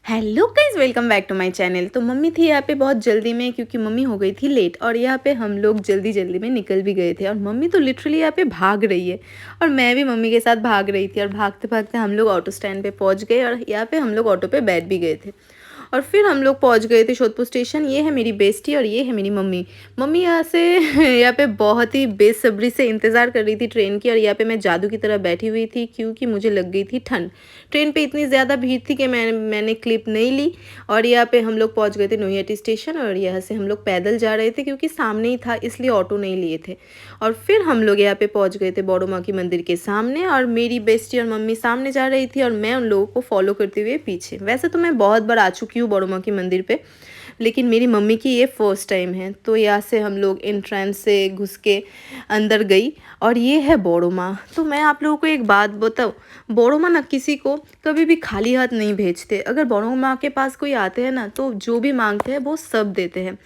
Hello guys, welcome back to my channel. तो mummy थी यहाँ पे बहुत जल्दी में, क्योंकि मम्मी हो गई थी लेट और यहाँ पे हम लोग जल्दी जल्दी में निकल भी गए थे। और मम्मी तो लिटरली यहाँ पे भाग रही है और मैं भी मम्मी के साथ भाग रही थी। और भागते भागते हम लोग ऑटो स्टैंड पे पहुँच गए और यहाँ पे हम लोग ऑटो पे बैठ भी गए थे। और फिर हम लोग पहुंच गए थे जोधपुर स्टेशन। ये है मेरी बेस्टी और ये है मेरी मम्मी। मम्मी यहाँ से यहाँ पे बहुत ही बेसब्री से इंतज़ार कर रही थी ट्रेन की। और यहाँ पे मैं जादू की तरह बैठी हुई थी, क्योंकि मुझे लग गई थी ठंड। ट्रेन पे इतनी ज़्यादा भीड़ थी कि मैंने क्लिप नहीं ली। और यहाँ पे हम लोग पहुँच गए थे नोहियाटी स्टेशन और यहाँ से हम लोग पैदल जा रहे थे, क्योंकि सामने ही था इसलिए ऑटो नहीं लिए थे। और फिर हम लोग यहाँ पे पहुँच गए थे बौड़ो माँ की मंदिर के सामने। और मेरी बेस्टी और मम्मी सामने जा रही थी और मैं उन लोगों को फॉलो करते हुए पीछे। वैसे तो मैं बहुत बार आ चुकी हूँ बौड़ो माँ की मंदिर पे, लेकिन मेरी मम्मी की ये फर्स्ट टाइम है। तो यहाँ से हम लोग एंट्रेंस से घुस के अंदर गई और ये है बौड़ो माँ। तो मैं आप लोगों को एक बात बताऊँ, बौड़ो माँ ना किसी को कभी भी खाली हाथ नहीं भेजते। अगर बौड़ो माँ के पास कोई आते हैं ना, तो जो भी मांगते हैं वो सब देते हैं।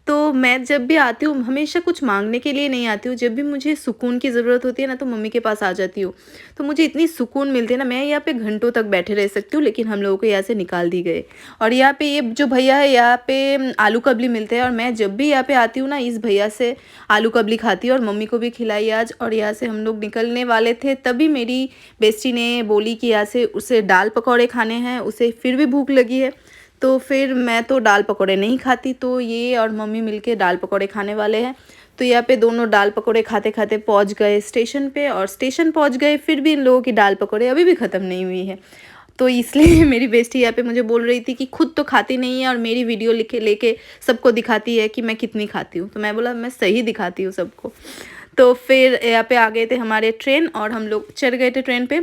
तो मैं जब भी आती हूँ हमेशा कुछ मांगने के लिए नहीं आती हूँ। जब भी मुझे सुकून की ज़रूरत होती है ना, तो मम्मी के पास आ जाती हूँ। तो मुझे इतनी सुकून मिलती है ना, मैं यहाँ पे घंटों तक बैठे रह सकती हूँ। लेकिन हम लोगों को यहाँ से निकाल दी गए। और यहाँ पे ये जो भैया है, यहाँ पे आलू कबली मिलते हैं। और मैं जब भी यहाँ पे आती हूँ ना, इस भैया से आलू कबली खाती हूँ और मम्मी को भी खिलाई आज। और यहाँ से हम लोग निकलने वाले थे, तभी मेरी बेस्टी ने बोली कि यहाँ से उसे दाल पकौड़े खाने हैं। उसे फिर भी भूख लगी है। तो फिर मैं तो दाल पकौड़े नहीं खाती, तो ये और मम्मी मिलके दाल पकौड़े खाने वाले हैं। तो यहाँ पे दोनों दाल पकौड़े खाते खाते पहुँच गए स्टेशन पे। और स्टेशन पहुँच गए, फिर भी इन लोगों की दाल पकौड़े अभी भी ख़त्म नहीं हुई है। तो इसलिए मेरी बेस्टी यहाँ पे मुझे बोल रही थी कि खुद तो खाती नहीं है और मेरी वीडियो लिखे लेके सबको दिखाती है कि मैं कितनी खाती हूँ। तो मैं बोला मैं सही दिखाती हूँ सबको। तो फिर यहाँ पे आ गए थे हमारे ट्रेन और हम लोग चढ़ गए थे ट्रेन पे।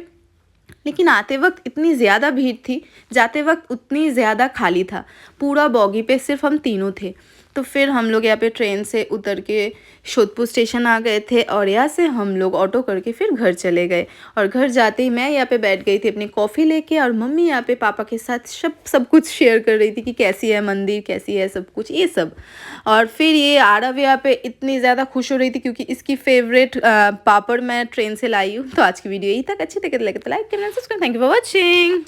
लेकिन आते वक्त इतनी ज़्यादा भीड़ थी, जाते वक्त उतनी ज़्यादा खाली था। पूरा बॉगी पे सिर्फ हम तीनों थे। तो फिर हम लोग यहाँ पे ट्रेन से उतर के जोधपुर स्टेशन आ गए थे और यहाँ से हम लोग ऑटो करके फिर घर चले गए। और घर जाते ही मैं यहाँ पे बैठ गई थी अपनी कॉफ़ी लेके, और मम्मी यहाँ पे पापा के साथ सब कुछ शेयर कर रही थी कि कैसी है मंदिर, कैसी है सब कुछ ये सब। और फिर ये आरव यहाँ पे इतनी ज़्यादा खुश हो रही थी, क्योंकि इसकी फेवरेट पापड़ मैं ट्रेन से लाई हूँ। तो आज की वीडियो यही तक। अच्छी लगे तो लाइक करना, subscribe. Thank you for watching.